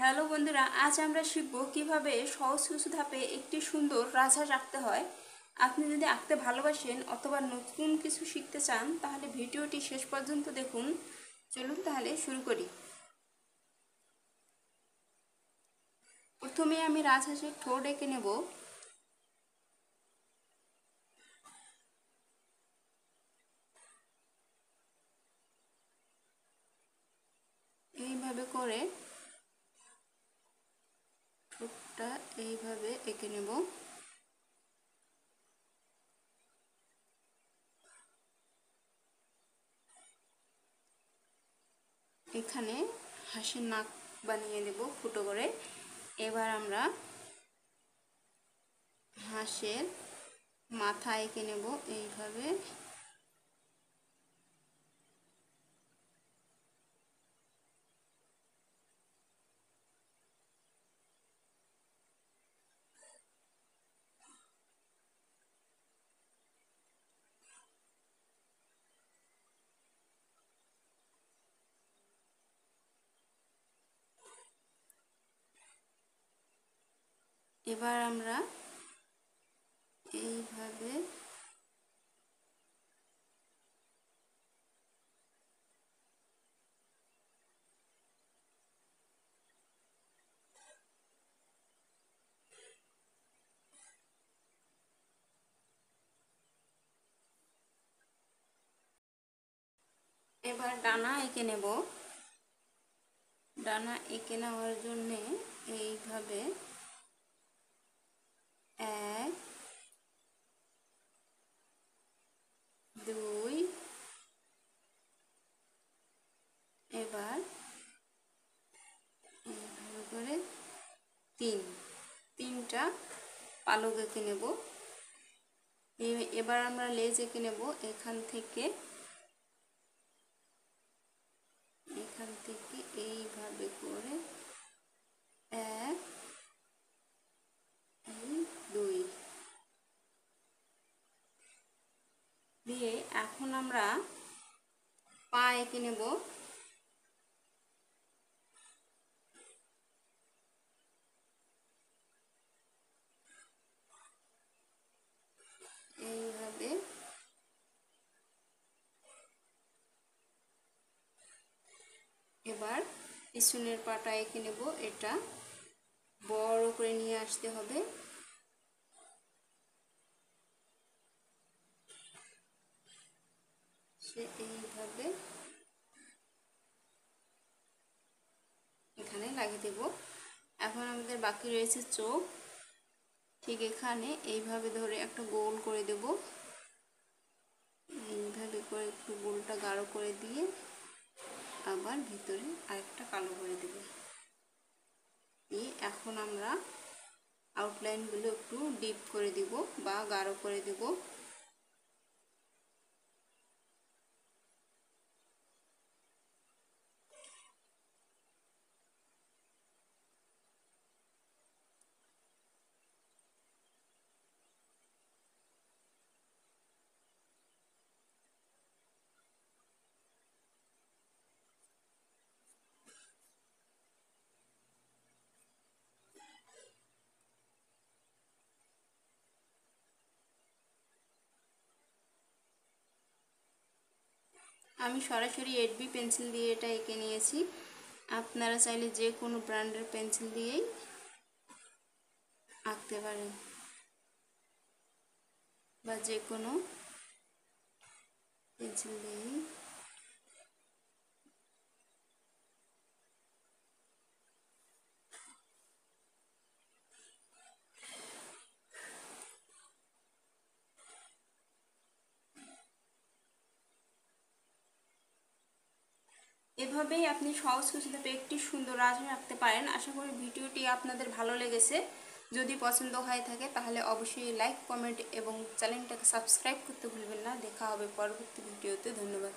Hello বন্ধুরা, আজ আমরা শিখব কিভাবে সহজ কিছু ধাপে একটি সুন্দর রাজহাঁস আঁকতে হয়। আপনি যদি আঁকতে ভালোবাসেন অথবা নতুন কিছু শিখতে চান তাহলে ভিডিওটি শেষ পর্যন্ত দেখুন। চলুন তাহলে শুরু করি। প্রথমে আমি রাজহাঁসের ঠোঁট এঁকে নেব। এইভাবে করে ঠোঁটটা এইভাবে এঁকে নেব। এখানে হাঁসের নাক বানিয়ে দেব ফুটো করে। এবার আমরা হাঁসের মাথা এঁকে নেব এইভাবে। এবার আমরা এইভাবে এবার ডানা এঁকে নেব। ডানা এঁকে নেওয়ার জন্যে এইভাবে 1 2 এবার এইভাবে করে 3টা পালক এঁকে নেব। এবার আমরা লেজ এঁকে নেব। এখান থেকে এইভাবে করে 1 2 দিয়ে এখন আমরা পা এঁকে নেব। এইভাবে এবার পিছনের পাটা এঁকে নেব। এটা বড় করে নিয়ে আসতে হবে। সে এইভাবে এখানে লাগিয়ে দেব। এখন আমাদের বাকি রয়েছে চোখ। ঠিক এখানে এইভাবে ধরে একটা গোল করে দেব। এইভাবে করে একটু গোলটা গাঢ় করে দিয়ে আবার ভিতরে আরেকটা কালো করে দেব। এখন আমরা আউটলাইনগুলো একটু ডিপ করে দিব বা গাঢ় করে দেব। আমি সরাসরি 8B পেন্সিল দিয়ে এটা এঁকে নিয়েছি। আপনারা চাইলে যে কোনো ব্র্যান্ডের পেন্সিল দিয়েই আঁকতে পারেন বা যে কোনো পেন্সিল দিয়েই। এভাবেই আপনি সহজ কিছুতে একটি সুন্দর রাজহাঁস আঁকতে পারেন। আশা করি ভিডিওটি আপনাদের ভালো লেগেছে। যদি পছন্দ হয়ে থাকে তাহলে অবশ্যই লাইক, কমেন্ট এবং চ্যানেলটাকে সাবস্ক্রাইব করতে ভুলবেন না। দেখা হবে পরবর্তী ভিডিওতে। ধন্যবাদ।